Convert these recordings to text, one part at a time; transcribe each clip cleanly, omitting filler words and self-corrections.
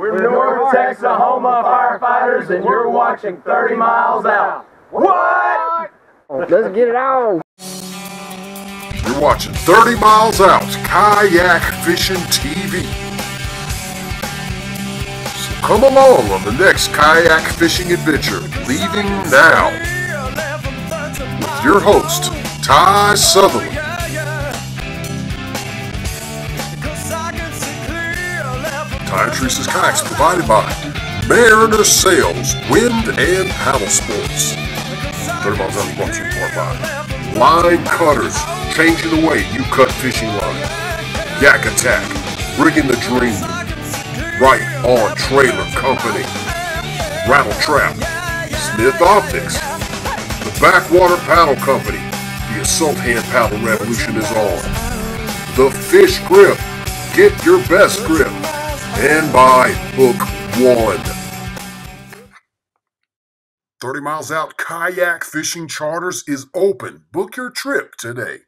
We're North Texoma Firefighters, and you're watching 30 Miles Out. What? Let's get it on. You're watching 30 Miles Out Kayak Fishing TV. So come along on the next kayak fishing adventure, leaving now, with your host, Ty Sutherland. Ty and Teresa's kayaks provided by Mariner Sails, Wind and Paddle Sports. 30 Miles Out is brought to you in part by Line Cutters, changing the way you cut fishing line. Yak Attack, rigging the dream. Right On Trailer Company. Rattle Trap, Smith Optics. The Backwater Paddle Company, the Assault Hand Paddle Revolution is on. The Fish Grip, get your best grip. And by Hook One. 30 Miles Out Kayak Fishing Charters is open. Book your trip today.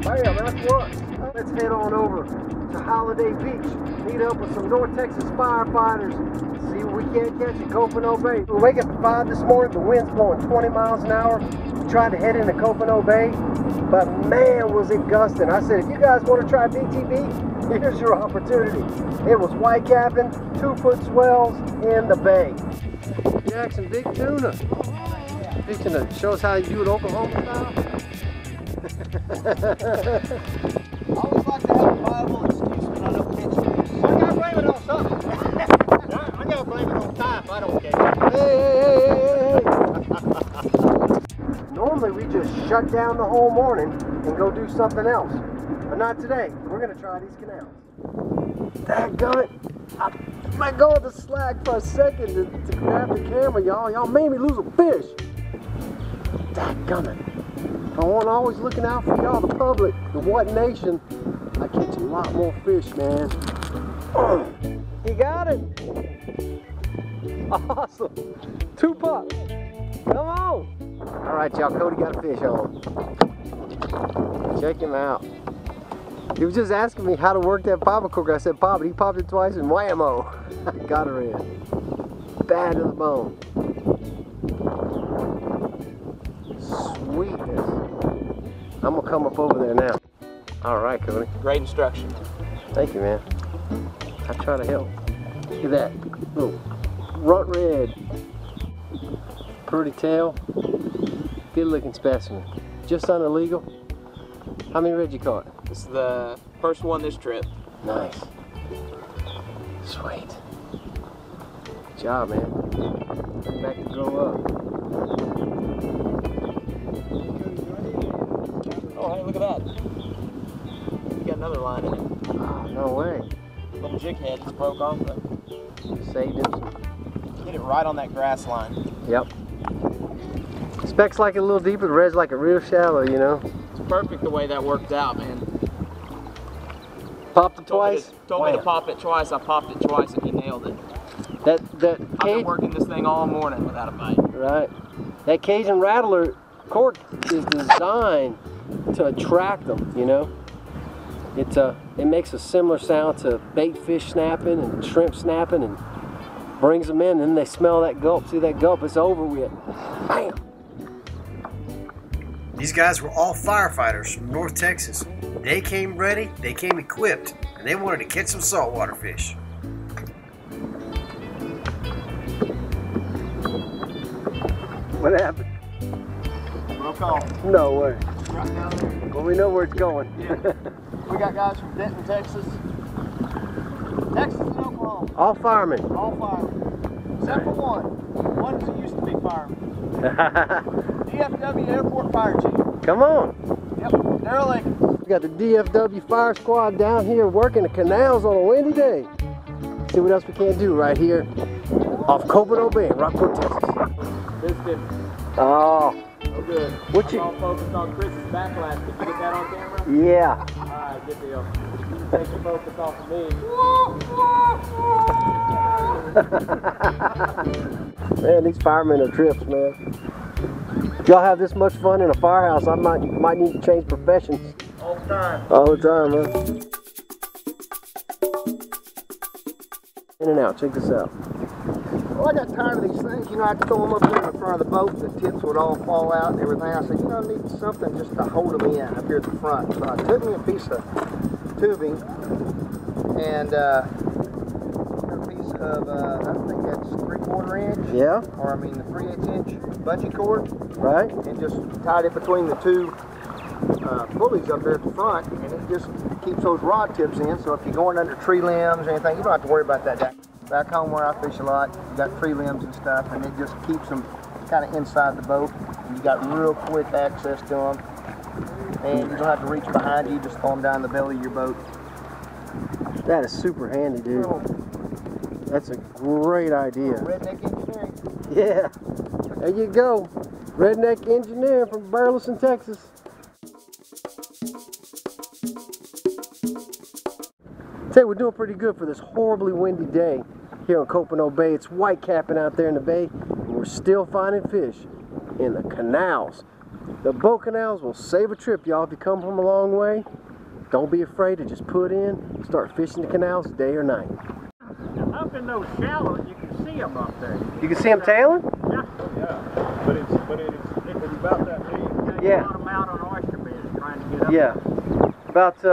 Bam, that's what. Let's head on over to Holiday Beach. Meet up with some North Texas firefighters. See what we can't catch at Copano Bay. We wake up at 5 this morning. The wind's blowing 20 miles an hour. We tried to head into Copano Bay, but man, was it gusting. I said, if you guys want to try BTB, here's your opportunity. It was white capping, 2-foot swells in the bay. Jackson, big tuna. Fishing to show us how you do it Oklahoma style. I always like to have a viable excuse when I don't catch fish. I gotta blame it on something. I gotta blame it on time if I don't catch it. Hey. Normally we just shut down the whole morning and go do something else. But not today. We're gonna try these canals. Dadgummit. I let go of the slack for a second to grab the camera, y'all. Y'all made me lose a fish. Dadgummit. I want always looking out for y'all, the public, the what nation. I catch a lot more fish, man. You got it. Awesome. 2 pops. Come on. All right, y'all. Cody got a fish on. Check him out. He was just asking me how to work that popper corker. I said, pop it. He popped it twice and whammo. Got her in. Bad to the bone. Sweetness. I'm gonna come up over there now. All right, Cody. Great instruction. Thank you, man. I try to help. Look at that little runt red, pretty tail, good looking specimen. Just under legal. How many red you caught? This is the first one this trip. Nice. Sweet. Good job, man. Back to grow up. Oh, hey, look at that. You got another line in it. Oh, no way. Little jig head just broke off of You saved him some. Hit it right on that grass line. Yep. Specs like it a little deeper, the red's like a real shallow, you know. It's perfect the way that worked out, man. Popped it twice? Told me to pop it twice, I popped it twice and he nailed it. I've been working this thing all morning without a bite. Right. That Cajun rattler cork is designed to attract them, you know. It makes a similar sound to bait fish snapping and shrimp snapping and brings them in, and then they smell that gulp. See that gulp, it's over with. Bam! These guys were all firefighters from North Texas. They came ready, they came equipped, and they wanted to catch some saltwater fish. What happened? Broke off. No way. Right down there. Well, we know where it's going. Yeah. We got guys from Denton, Texas. Texas and Oklahoma. All firemen. All firemen. Except for one. One who used to be fireman. DFW Airport Fire Chief. Come on. Yep, Daryl Lincoln. We got the DFW Fire Squad down here working the canals on a windy day. See what else we can't do right here off Copano Bay in Rockport, Texas. This different. Oh, Oh, good. What you? I'm all focused on Chris's backlash. Did you get that on camera? Yeah. Alright, good deal. Take the focus off of me. Man, these firemen are trips, man. If y'all have this much fun in a firehouse, I might need to change professions. All the time. All the time, man. In and out, check this out. Well, I got tired of these things. You know, I had to throw them up there in the front of the boat. The tips would all fall out and everything. I said, you know, I need something just to hold them in up here at the front. So I took me a piece of tubing and a piece of, I think that's 3/4 inch. Yeah. Or I mean the 3/8 inch bungee cord. Right. And just tied it between the two pulleys up there at the front, and it just keeps those rod tips in. So if you're going under tree limbs or anything, you don't have to worry about that. Back home where I fish a lot, you got tree limbs and stuff, and it just keeps them kind of inside the boat. And you got real quick access to them, and you don't have to reach behind you. Just throw them down the belly of your boat. That is super handy, dude. That's a great idea. Redneck engineering. Yeah. There you go. Redneck engineering from Burleson, Texas. Say, we're doing pretty good for this horribly windy day here on Copano Bay. It's white capping out there in the bay, and we're still finding fish in the canals. The boat canals will save a trip, y'all. If you come from a long way, don't be afraid to just put in, start fishing the canals day or night. Up in those shallows, you can see them up there. You can see them tailing? Yeah. Yeah. But it's about that big. Yeah. A lot of them out on oyster beds trying to get up. Yeah. About,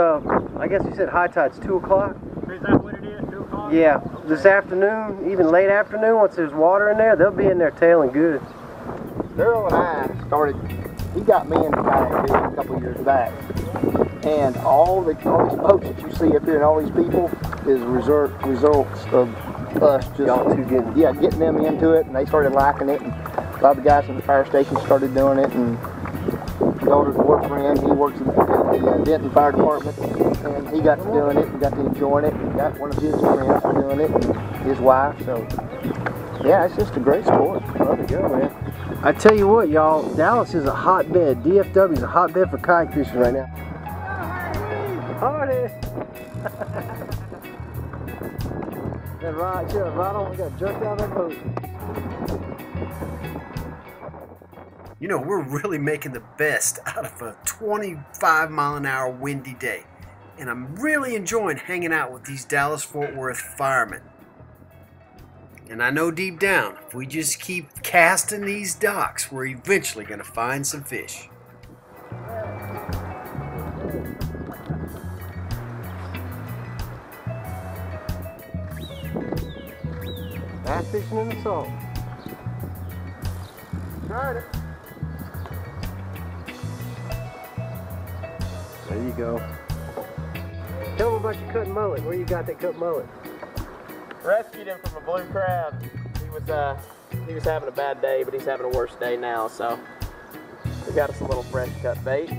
I guess you said high tide's 2 o'clock? Is that what it is, 2 o'clock? Yeah. This afternoon, even late afternoon, once there's water in there, they'll be in there tailing good. Daryl and I started, he got me into kayak fishing a couple of years back. And all these boats that you see up here and all these people is results of us just getting them into it, and they started liking it. And a lot of the guys in the fire station started doing it, and daughter's boyfriend, he works at the Denton Fire Department, and he got to doing it and got to enjoying it, and got one of his friends doing it, and his wife. So yeah, it's just a great sport. Love to go, man. I tell you what, y'all, Dallas is a hotbed. DFW is a hotbed for kayak fishing right now. Hardy! That rod, sure, right on, we got jerked out of that boat. You know, we're really making the best out of a 25-mile-an-hour windy day. And I'm really enjoying hanging out with these Dallas-Fort Worth firemen. And I know deep down, if we just keep casting these docks, we're eventually going to find some fish. Bass fishing in the salt. Tried it. There you go. Tell them about your cut mullet. Where you got that cut mullet? Rescued him from a blue crab. He was having a bad day, but he's having a worse day now, so we got us a little fresh cut bait.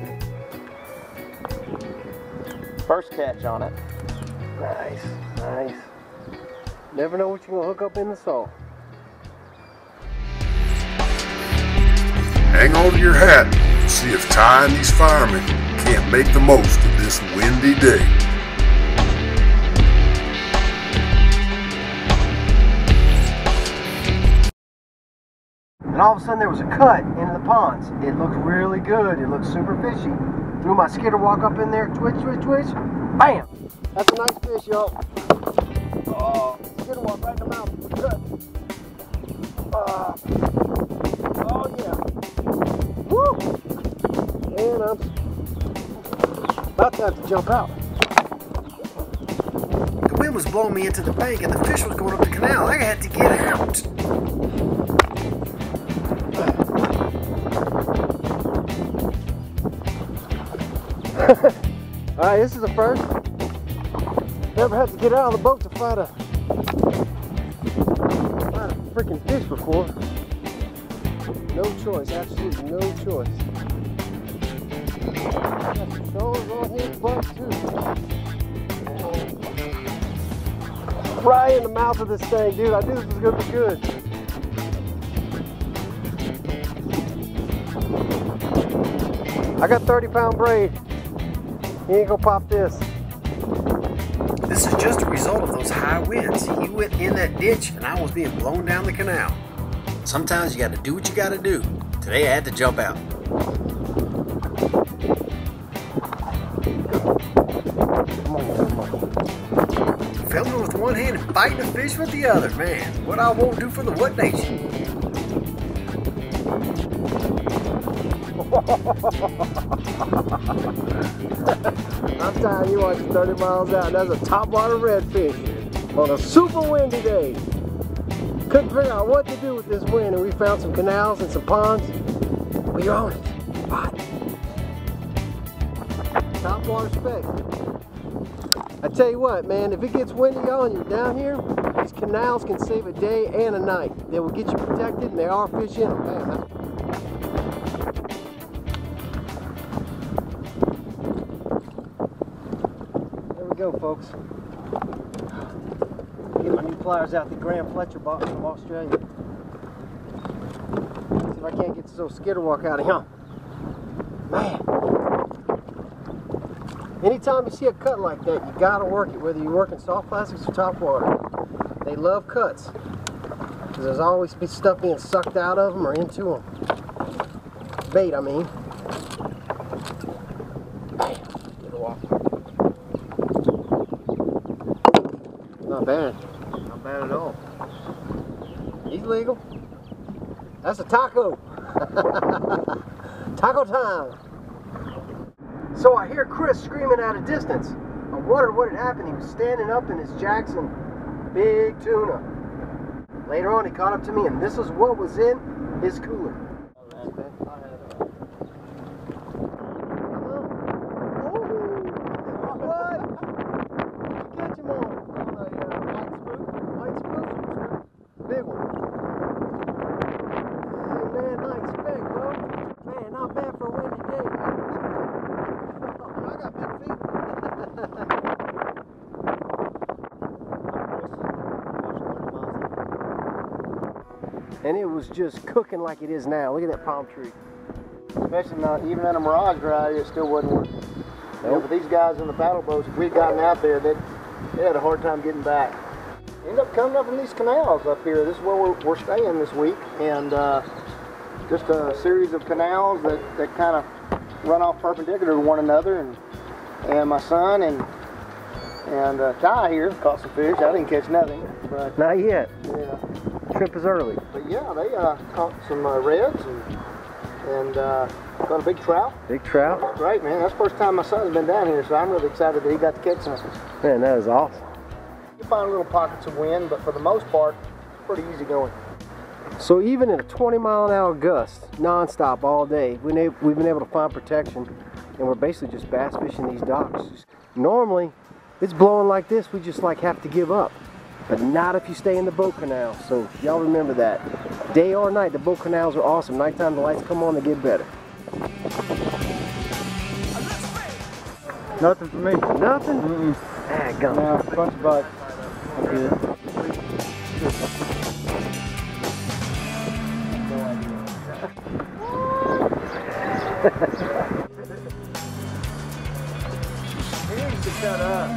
First catch on it. Nice, nice. Never know what you're gonna hook up in the salt. Hang on to your hat and see if Ty and these firemen can't make the most of this windy day. And all of a sudden there was a cut into the ponds. It looked really good. It looked super fishy. Threw my skitter walk up in there, twitch, twitch, twitch. Bam! That's a nice fish, y'all. Oh, skitter walk right in the mouth. Cut. Oh yeah. Woo! And I'm about to have to jump out. The wind was blowing me into the bank and the fish was going up the canal. I had to get out. Alright, this is the first. Never had to get out of the boat to fight a freaking fish before. No choice, absolutely no choice. Got some shoals on his butt too. Right in the mouth of this thing, dude. I knew this was gonna be good. I got 30-pound braid. He ain't gonna pop this. This is just a result of those high winds. He went in that ditch and I was being blown down the canal. Sometimes you gotta do what you gotta do. Today I had to jump out. Filming with one hand and biting the fish with the other. Man, what I won't do for the What Nation. I'm telling you, watching 30 miles out. That's a topwater redfish on a super windy day. Couldn't figure out what to do with this wind, and we found some canals and some ponds. We're on it. Hot. Topwater speck. I tell you what, man, if it gets windy on you down here, these canals can save a day and a night. They will get you protected, and there are fish in them. Man, there we go, folks. Get my new pliers out that Graham Fletcher bought from Australia. See if I can't get this old skitter walk out of here. Man. Anytime you see a cut like that, you gotta work it, whether you're working soft plastics or top water. They love cuts, because there's always be stuff being sucked out of them or into them. Bait, I mean. Bam, get a walk. Not bad. Not bad at all. He's legal. That's a taco. Taco time. So I hear Chris screaming at a distance. I wondered what had happened. He was standing up in his Jackson big tuna. Later on he caught up to me, and this is what was in his cooler. What? What'd you catch him on? White spook? Big one. Hey man, nice speck, bro. Man, not bad for a windy day. I got big feet. And it was just cooking like it is now. Look at that palm tree. Especially not, even in a mirage dry, it still wasn't working. You know, but these guys in the paddle boats, if we'd gotten out there, they had a hard time getting back. End up coming up in these canals up here. This is where we're staying this week, and just a series of canals that kind of run off perpendicular to one another. And my son and Ty here caught some fish. I didn't catch nothing, but Not yet. yeah. Trip is early. But yeah, they caught some reds and caught a big trout. Big trout. Great, man. That's the first time my son's been down here, so I'm really excited that he got to catch something. Man, that is awesome. You find little pockets of wind, but for the most part, pretty easy going. So even in a 20-mile-an-hour gust, non-stop all day, we've been able to find protection, and we're basically just bass fishing these docks. Normally, it's blowing like this, we just like have to give up. But not if you stay in the boat canal. So y'all remember that. Day or night, the boat canals are awesome. Nighttime, the lights come on, they get better. Nothing for me. Nothing? Mm-mm. Ah, gum. No, a bunch of bites. I'm good. He needs to shut up.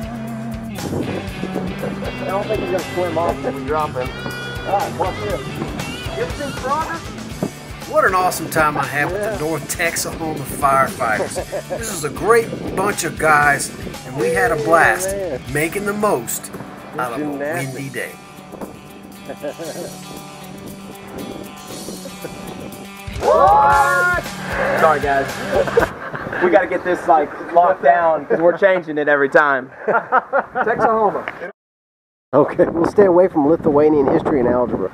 I don't think he's going to swim off when we drop him. Alright, watch this. Get some progress. What an awesome time I had with the North Texoma Firefighters. This is a great bunch of guys, and we had a blast making the most out of a windy day. What? Sorry, guys. We got to get this like locked down because we're changing it every time. Texoma. Okay, we'll stay away from Lithuanian history and algebra.